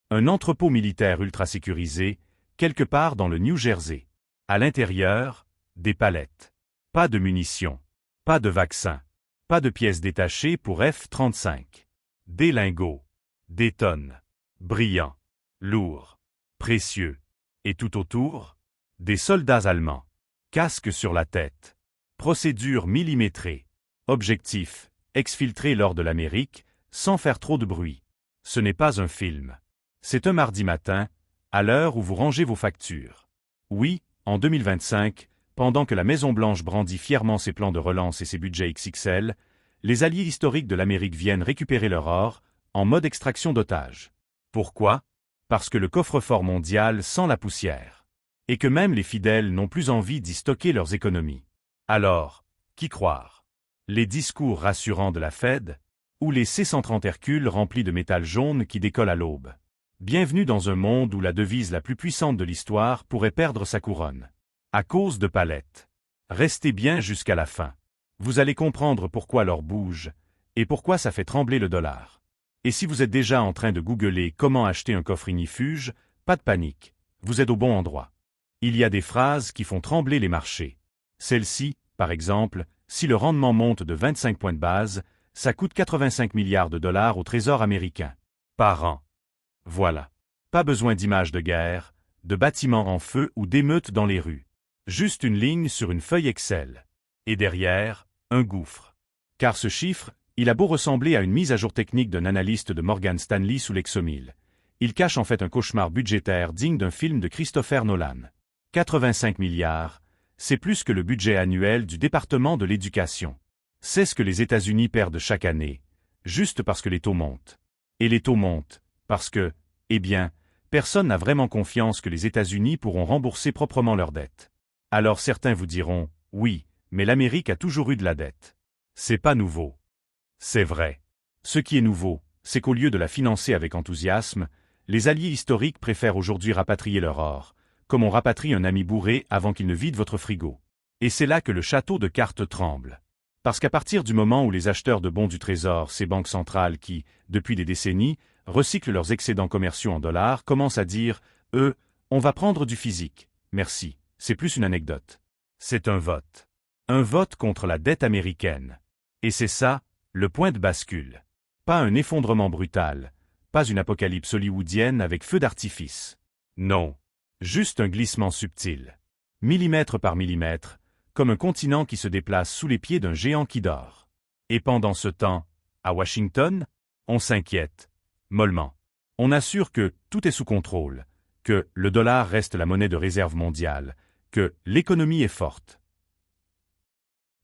Un entrepôt militaire ultra sécurisé, quelque part dans le New Jersey. À l'intérieur, des palettes. Pas de munitions. Pas de vaccins. Pas de pièces détachées pour F-35. Des lingots. Des tonnes. Brillants. Lourds. Précieux. Et tout autour, des soldats allemands. Casque sur la tête. Procédure millimétrée. Objectif, exfiltrer l'or de l'Amérique, sans faire trop de bruit. Ce n'est pas un film. C'est un mardi matin, à l'heure où vous rangez vos factures. Oui, en 2025, pendant que la Maison-Blanche brandit fièrement ses plans de relance et ses budgets XXL, les alliés historiques de l'Amérique viennent récupérer leur or, en mode extraction d'otages. Pourquoi? Parce que le coffre-fort mondial sent la poussière. Et que même les fidèles n'ont plus envie d'y stocker leurs économies. Alors, qui croire? Les discours rassurants de la Fed, ou les C-130 Hercule remplis de métal jaune qui décollent à l'aube? Bienvenue dans un monde où la devise la plus puissante de l'histoire pourrait perdre sa couronne. À cause de palettes. Restez bien jusqu'à la fin. Vous allez comprendre pourquoi l'or bouge, et pourquoi ça fait trembler le dollar. Et si vous êtes déjà en train de googler comment acheter un coffre ignifuge, pas de panique, vous êtes au bon endroit. Il y a des phrases qui font trembler les marchés. Celle-ci, par exemple, si le rendement monte de 25 points de base, ça coûte 85 milliards de dollars au Trésor américain. Par an. Voilà. Pas besoin d'images de guerre, de bâtiments en feu ou d'émeutes dans les rues. Juste une ligne sur une feuille Excel. Et derrière, un gouffre. Car ce chiffre, il a beau ressembler à une mise à jour technique d'un analyste de Morgan Stanley sous l'Exomil. Il cache en fait un cauchemar budgétaire digne d'un film de Christopher Nolan. 85 milliards, c'est plus que le budget annuel du département de l'éducation. C'est ce que les États-Unis perdent chaque année, juste parce que les taux montent. Et les taux montent, parce que, eh bien, personne n'a vraiment confiance que les États-Unis pourront rembourser proprement leurs dettes. Alors certains vous diront, oui, mais l'Amérique a toujours eu de la dette. C'est pas nouveau. C'est vrai. Ce qui est nouveau, c'est qu'au lieu de la financer avec enthousiasme, les alliés historiques préfèrent aujourd'hui rapatrier leur or, comme on rapatrie un ami bourré avant qu'il ne vide votre frigo. Et c'est là que le château de cartes tremble. Parce qu'à partir du moment où les acheteurs de bons du Trésor, ces banques centrales qui, depuis des décennies, recyclent leurs excédents commerciaux en dollars, commencent à dire « on va prendre du physique, merci, c'est plus une anecdote. » C'est un vote. Un vote contre la dette américaine. Et c'est ça, le point de bascule. Pas un effondrement brutal, pas une apocalypse hollywoodienne avec feu d'artifice. Non. Juste un glissement subtil. Millimètre par millimètre, comme un continent qui se déplace sous les pieds d'un géant qui dort. Et pendant ce temps, à Washington, on s'inquiète. Mollement. On assure que tout est sous contrôle, que le dollar reste la monnaie de réserve mondiale, que l'économie est forte.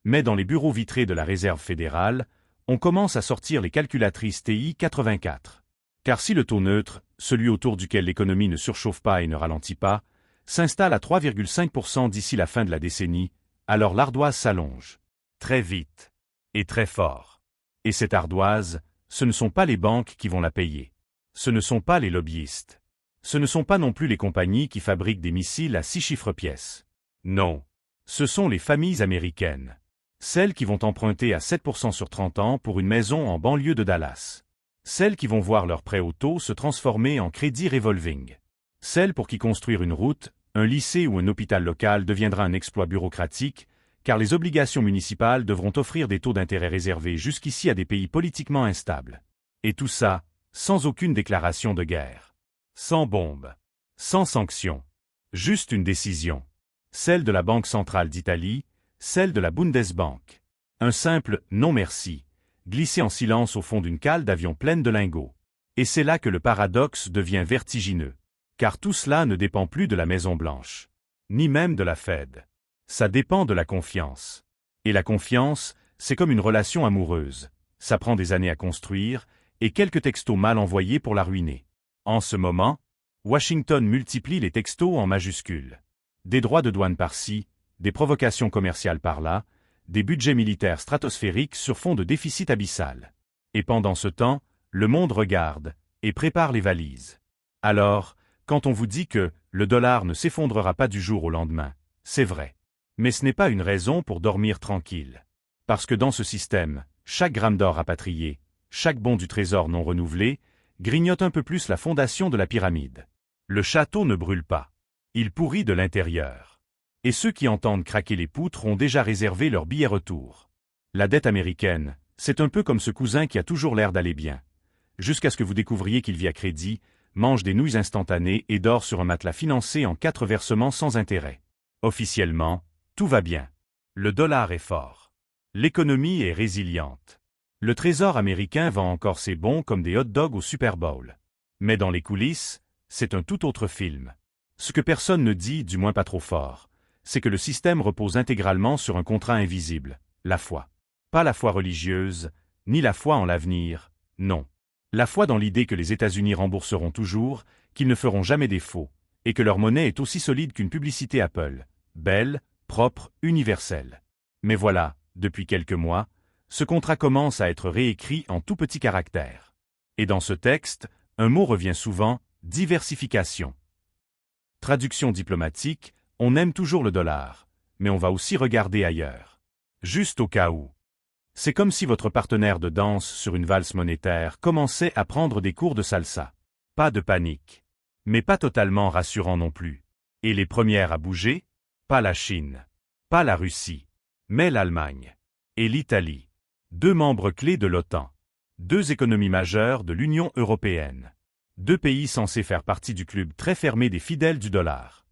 Mais dans les bureaux vitrés de la Réserve fédérale, on commence à sortir les calculatrices TI 84. Car si le taux neutre, celui autour duquel l'économie ne surchauffe pas et ne ralentit pas, s'installe à 3,5% d'ici la fin de la décennie, alors l'ardoise s'allonge. Très vite. Et très fort. Et cette ardoise, ce ne sont pas les banques qui vont la payer. Ce ne sont pas les lobbyistes. Ce ne sont pas non plus les compagnies qui fabriquent des missiles à 6 chiffres pièces. Non. Ce sont les familles américaines. Celles qui vont emprunter à 7% sur 30 ans pour une maison en banlieue de Dallas. Celles qui vont voir leur prêt auto se transformer en crédit revolving. Celles pour qui construire une route, un lycée ou un hôpital local deviendra un exploit bureaucratique, car les obligations municipales devront offrir des taux d'intérêt réservés jusqu'ici à des pays politiquement instables. Et tout ça, sans aucune déclaration de guerre. Sans bombe. Sans sanctions. Juste une décision. Celle de la Banque centrale d'Italie, celle de la Bundesbank. Un simple « non merci », glissé en silence au fond d'une cale d'avion pleine de lingots. Et c'est là que le paradoxe devient vertigineux. Car tout cela ne dépend plus de la Maison-Blanche. Ni même de la Fed. Ça dépend de la confiance. Et la confiance, c'est comme une relation amoureuse. Ça prend des années à construire, et quelques textos mal envoyés pour la ruiner. En ce moment, Washington multiplie les textos en majuscules. Des droits de douane par-ci, des provocations commerciales par-là, des budgets militaires stratosphériques sur fond de déficit abyssal. Et pendant ce temps, le monde regarde, et prépare les valises. Alors, quand on vous dit que le dollar ne s'effondrera pas du jour au lendemain, c'est vrai. Mais ce n'est pas une raison pour dormir tranquille. Parce que dans ce système, chaque gramme d'or rapatrié, chaque bon du trésor non renouvelé, grignote un peu plus la fondation de la pyramide. Le château ne brûle pas. Il pourrit de l'intérieur. Et ceux qui entendent craquer les poutres ont déjà réservé leur billet retour. La dette américaine, c'est un peu comme ce cousin qui a toujours l'air d'aller bien. Jusqu'à ce que vous découvriez qu'il vit à crédit, mange des nouilles instantanées et dort sur un matelas financé en 4 versements sans intérêt. Officiellement, tout va bien. Le dollar est fort. L'économie est résiliente. Le Trésor américain vend encore ses bons comme des hot dogs au Super Bowl. Mais dans les coulisses, c'est un tout autre film. Ce que personne ne dit, du moins pas trop fort, c'est que le système repose intégralement sur un contrat invisible, la foi. Pas la foi religieuse, ni la foi en l'avenir, non. La foi dans l'idée que les États-Unis rembourseront toujours, qu'ils ne feront jamais défaut, et que leur monnaie est aussi solide qu'une publicité Apple, belle, propre, universelle. Mais voilà, depuis quelques mois, ce contrat commence à être réécrit en tout petits caractères. Et dans ce texte, un mot revient souvent, diversification. Traduction diplomatique, on aime toujours le dollar, mais on va aussi regarder ailleurs. Juste au cas où. C'est comme si votre partenaire de danse sur une valse monétaire commençait à prendre des cours de salsa. Pas de panique. Mais pas totalement rassurant non plus. Et les premières à bouger? Pas la Chine. Pas la Russie. Mais l'Allemagne. Et l'Italie. 2 membres clés de l'OTAN. 2 économies majeures de l'Union européenne. 2 pays censés faire partie du club très fermé des fidèles du dollar.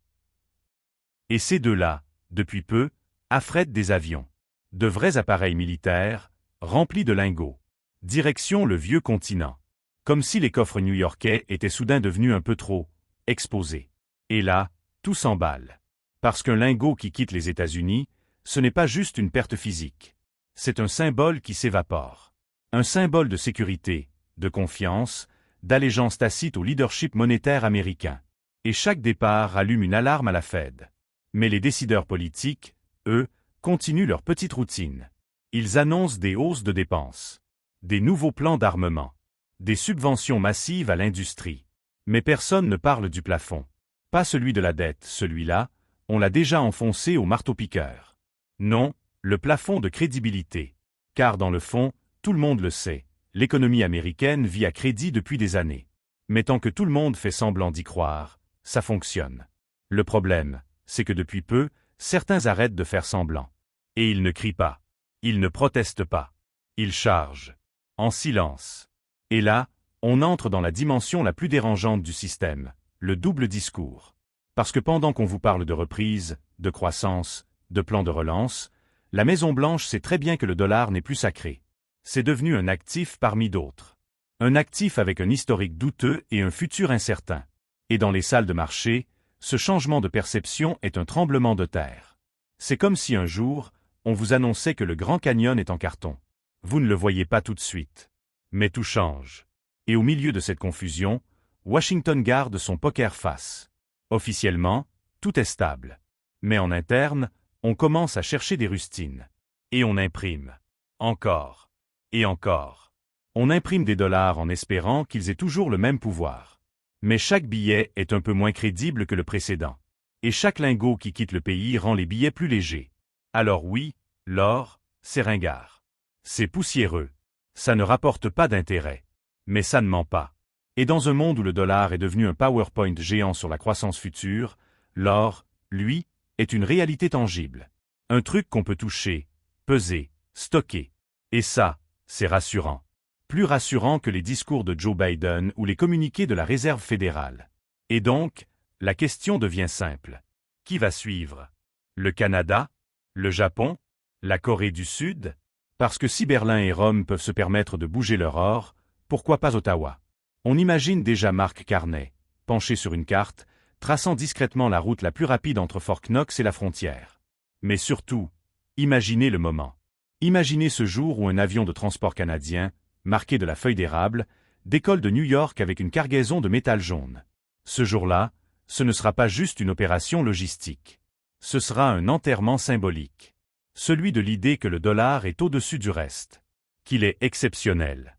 Et ces deux-là, depuis peu, affrètent des avions. De vrais appareils militaires, remplis de lingots. Direction le vieux continent. Comme si les coffres new-yorkais étaient soudain devenus un peu trop exposés. Et là, tout s'emballe. Parce qu'un lingot qui quitte les États-Unis, ce n'est pas juste une perte physique. C'est un symbole qui s'évapore. Un symbole de sécurité, de confiance, d'allégeance tacite au leadership monétaire américain. Et chaque départ allume une alarme à la Fed. Mais les décideurs politiques, eux, continuent leur petite routine. Ils annoncent des hausses de dépenses, des nouveaux plans d'armement, des subventions massives à l'industrie. Mais personne ne parle du plafond. Pas celui de la dette, celui-là, on l'a déjà enfoncé au marteau-piqueur. Non, le plafond de crédibilité. Car dans le fond, tout le monde le sait, l'économie américaine vit à crédit depuis des années. Mais tant que tout le monde fait semblant d'y croire, ça fonctionne. Le problème, c'est que depuis peu, certains arrêtent de faire semblant. Et ils ne crient pas. Ils ne protestent pas. Ils chargent. En silence. Et là, on entre dans la dimension la plus dérangeante du système, le double discours. Parce que pendant qu'on vous parle de reprise, de croissance, de plan de relance, la Maison-Blanche sait très bien que le dollar n'est plus sacré. C'est devenu un actif parmi d'autres. Un actif avec un historique douteux et un futur incertain. Et dans les salles de marché, ce changement de perception est un tremblement de terre. C'est comme si un jour, on vous annonçait que le Grand Canyon est en carton. Vous ne le voyez pas tout de suite. Mais tout change. Et au milieu de cette confusion, Washington garde son poker face. Officiellement, tout est stable. Mais en interne, on commence à chercher des rustines. Et on imprime. Encore. Et encore. On imprime des dollars en espérant qu'ils aient toujours le même pouvoir. Mais chaque billet est un peu moins crédible que le précédent. Et chaque lingot qui quitte le pays rend les billets plus légers. Alors oui, l'or, c'est ringard. C'est poussiéreux. Ça ne rapporte pas d'intérêt. Mais ça ne ment pas. Et dans un monde où le dollar est devenu un PowerPoint géant sur la croissance future, l'or, lui, est une réalité tangible. Un truc qu'on peut toucher, peser, stocker. Et ça, c'est rassurant. Plus rassurant que les discours de Joe Biden ou les communiqués de la Réserve fédérale. Et donc, la question devient simple. Qui va suivre? Le Canada? Le Japon? La Corée du Sud? Parce que si Berlin et Rome peuvent se permettre de bouger leur or, pourquoi pas Ottawa? On imagine déjà Mark Carney, penché sur une carte, traçant discrètement la route la plus rapide entre Fort Knox et la frontière. Mais surtout, imaginez le moment. Imaginez ce jour où un avion de transport canadien, marqué de la feuille d'érable, décolle de New York avec une cargaison de métal jaune. Ce jour-là, ce ne sera pas juste une opération logistique. Ce sera un enterrement symbolique. Celui de l'idée que le dollar est au-dessus du reste. Qu'il est exceptionnel.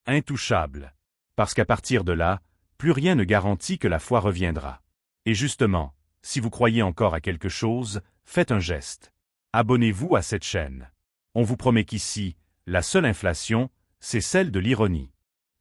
Intouchable. Parce qu'à partir de là, plus rien ne garantit que la foi reviendra. Et justement, si vous croyez encore à quelque chose, faites un geste. Abonnez-vous à cette chaîne. On vous promet qu'ici, la seule inflation, c'est celle de l'ironie.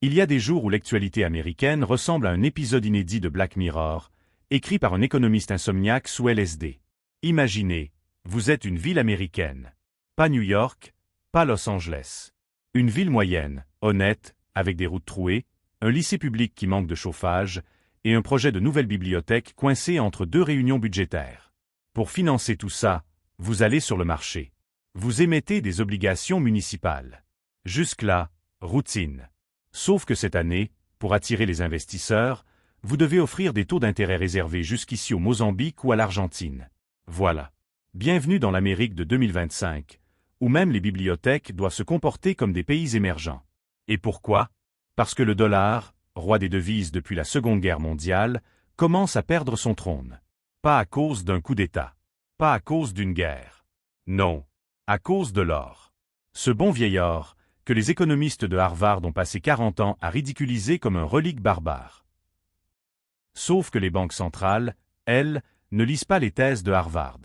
Il y a des jours où l'actualité américaine ressemble à un épisode inédit de Black Mirror, écrit par un économiste insomniaque sous LSD. Imaginez, vous êtes une ville américaine. Pas New York, pas Los Angeles. Une ville moyenne, honnête, avec des routes trouées, un lycée public qui manque de chauffage, et un projet de nouvelle bibliothèque coincé entre deux réunions budgétaires. Pour financer tout ça, vous allez sur le marché. Vous émettez des obligations municipales. Jusque-là, routine. Sauf que cette année, pour attirer les investisseurs, vous devez offrir des taux d'intérêt réservés jusqu'ici au Mozambique ou à l'Argentine. Voilà. Bienvenue dans l'Amérique de 2025, où même les bibliothèques doivent se comporter comme des pays émergents. Et pourquoi? Parce que le dollar, roi des devises depuis la Seconde Guerre mondiale, commence à perdre son trône. Pas à cause d'un coup d'État. Pas à cause d'une guerre. Non. À cause de l'or. Ce bon vieil or, que les économistes de Harvard ont passé 40 ans à ridiculiser comme un relique barbare. Sauf que les banques centrales, elles, ne lisent pas les thèses de Harvard.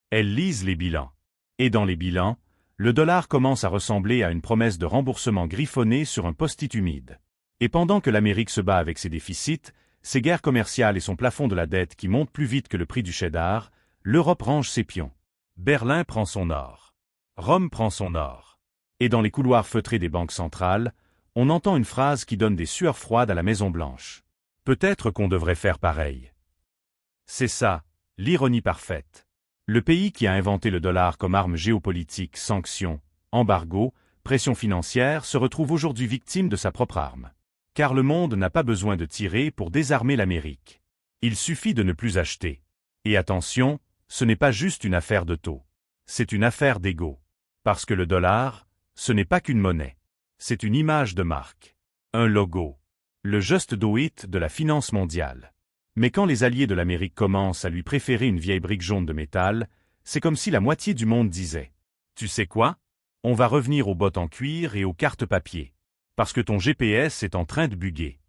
Elles lisent les bilans. Et dans les bilans, le dollar commence à ressembler à une promesse de remboursement griffonnée sur un post-it humide. Et pendant que l'Amérique se bat avec ses déficits, ses guerres commerciales et son plafond de la dette qui monte plus vite que le prix du cheddar, l'Europe range ses pions. Berlin prend son or. Rome prend son or. Et dans les couloirs feutrés des banques centrales, on entend une phrase qui donne des sueurs froides à la Maison-Blanche. Peut-être qu'on devrait faire pareil. C'est ça, l'ironie parfaite. Le pays qui a inventé le dollar comme arme géopolitique, sanctions, embargo, pression financière se retrouve aujourd'hui victime de sa propre arme. Car le monde n'a pas besoin de tirer pour désarmer l'Amérique. Il suffit de ne plus acheter. Et attention, ce n'est pas juste une affaire de taux. C'est une affaire d'ego. Parce que le dollar, ce n'est pas qu'une monnaie. C'est une image de marque. Un logo. Le just do it de la finance mondiale. Mais quand les alliés de l'Amérique commencent à lui préférer une vieille brique jaune de métal, c'est comme si la moitié du monde disait « Tu sais quoi? On va revenir aux bottes en cuir et aux cartes papier. Parce que ton GPS est en train de bugger. »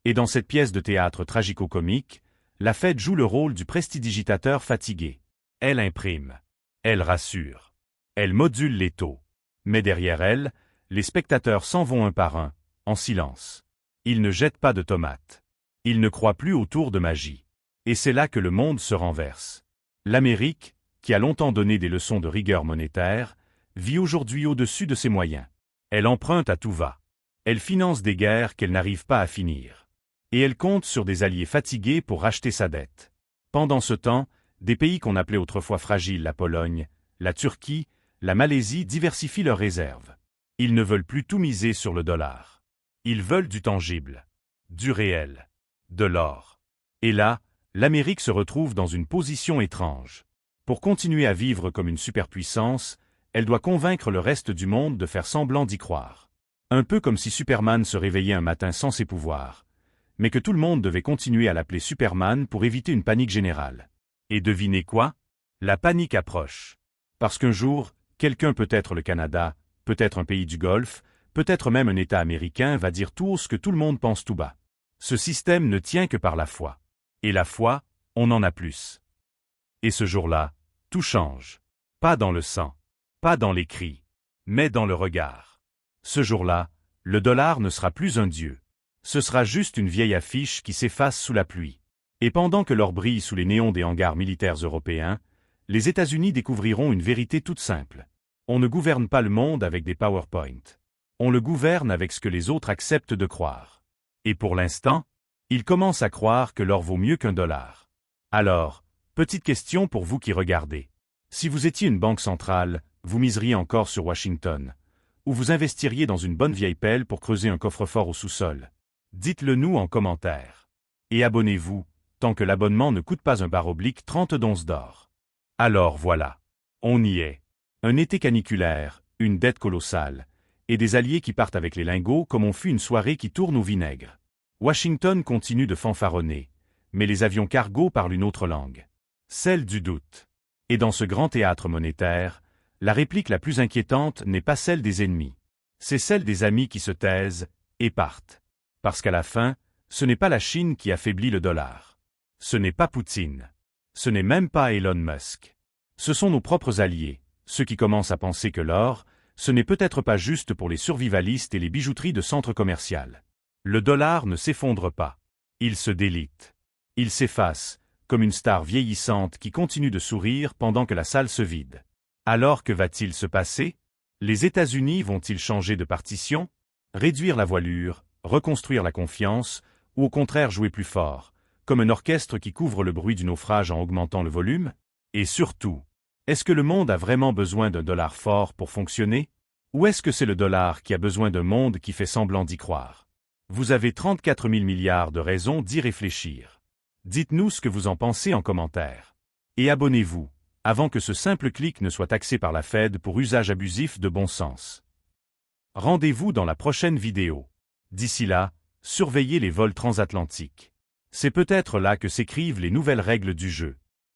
Et dans cette pièce de théâtre tragico-comique, la Fed joue le rôle du prestidigitateur fatigué. Elle imprime. Elle rassure. Elle module les taux. Mais derrière elle, les spectateurs s'en vont un par un, en silence. Ils ne jettent pas de tomates. Ils ne croient plus au tour de magie. Et c'est là que le monde se renverse. L'Amérique, qui a longtemps donné des leçons de rigueur monétaire, vit aujourd'hui au-dessus de ses moyens. Elle emprunte à tout va. Elle finance des guerres qu'elle n'arrive pas à finir. Et elle compte sur des alliés fatigués pour racheter sa dette. Pendant ce temps, des pays qu'on appelait autrefois fragiles, la Pologne, la Turquie, la Malaisie diversifient leurs réserves. Ils ne veulent plus tout miser sur le dollar. Ils veulent du tangible, du réel, de l'or. Et là, l'Amérique se retrouve dans une position étrange. Pour continuer à vivre comme une superpuissance, elle doit convaincre le reste du monde de faire semblant d'y croire. Un peu comme si Superman se réveillait un matin sans ses pouvoirs, mais que tout le monde devait continuer à l'appeler Superman pour éviter une panique générale. Et devinez quoi? La panique approche. Parce qu'un jour, quelqu'un, peut-être le Canada, peut-être un pays du Golfe, peut-être même un État américain, va dire tout haut ce que tout le monde pense tout bas. Ce système ne tient que par la foi. Et la foi, on en a plus. Et ce jour-là, tout change. Pas dans le sang, pas dans les cris, mais dans le regard. Ce jour-là, le dollar ne sera plus un dieu. Ce sera juste une vieille affiche qui s'efface sous la pluie. Et pendant que l'or brille sous les néons des hangars militaires européens, les États-Unis découvriront une vérité toute simple. On ne gouverne pas le monde avec des PowerPoint. On le gouverne avec ce que les autres acceptent de croire. Et pour l'instant, ils commencent à croire que l'or vaut mieux qu'un dollar. Alors, petite question pour vous qui regardez. Si vous étiez une banque centrale, vous miseriez encore sur Washington, ou vous investiriez dans une bonne vieille pelle pour creuser un coffre-fort au sous-sol? Dites-le nous en commentaire. Et abonnez-vous, tant que l'abonnement ne coûte pas un bar-oblique 30 onces d'or. Alors voilà. On y est. Un été caniculaire, une dette colossale, et des alliés qui partent avec les lingots comme on fut une soirée qui tourne au vinaigre. Washington continue de fanfaronner, mais les avions cargo parlent une autre langue. Celle du doute. Et dans ce grand théâtre monétaire, la réplique la plus inquiétante n'est pas celle des ennemis. C'est celle des amis qui se taisent et partent. Parce qu'à la fin, ce n'est pas la Chine qui affaiblit le dollar. Ce n'est pas Poutine. Ce n'est même pas Elon Musk. Ce sont nos propres alliés, ceux qui commencent à penser que l'or, ce n'est peut-être pas juste pour les survivalistes et les bijouteries de centre commercial. Le dollar ne s'effondre pas. Il se délite. Il s'efface, comme une star vieillissante qui continue de sourire pendant que la salle se vide. Alors que va-t-il se passer? Les États-Unis vont-ils changer de partition? Réduire la voilure, reconstruire la confiance, ou au contraire jouer plus fort, comme un orchestre qui couvre le bruit du naufrage en augmentant le volume? Et surtout, est-ce que le monde a vraiment besoin d'un dollar fort pour fonctionner? Ou est-ce que c'est le dollar qui a besoin d'un monde qui fait semblant d'y croire? Vous avez 34 000 milliards de raisons d'y réfléchir. Dites-nous ce que vous en pensez en commentaire. Et abonnez-vous, avant que ce simple clic ne soit taxé par la Fed pour usage abusif de bon sens. Rendez-vous dans la prochaine vidéo. D'ici là, surveillez les vols transatlantiques. C'est peut-être là que s'écrivent les nouvelles règles du jeu.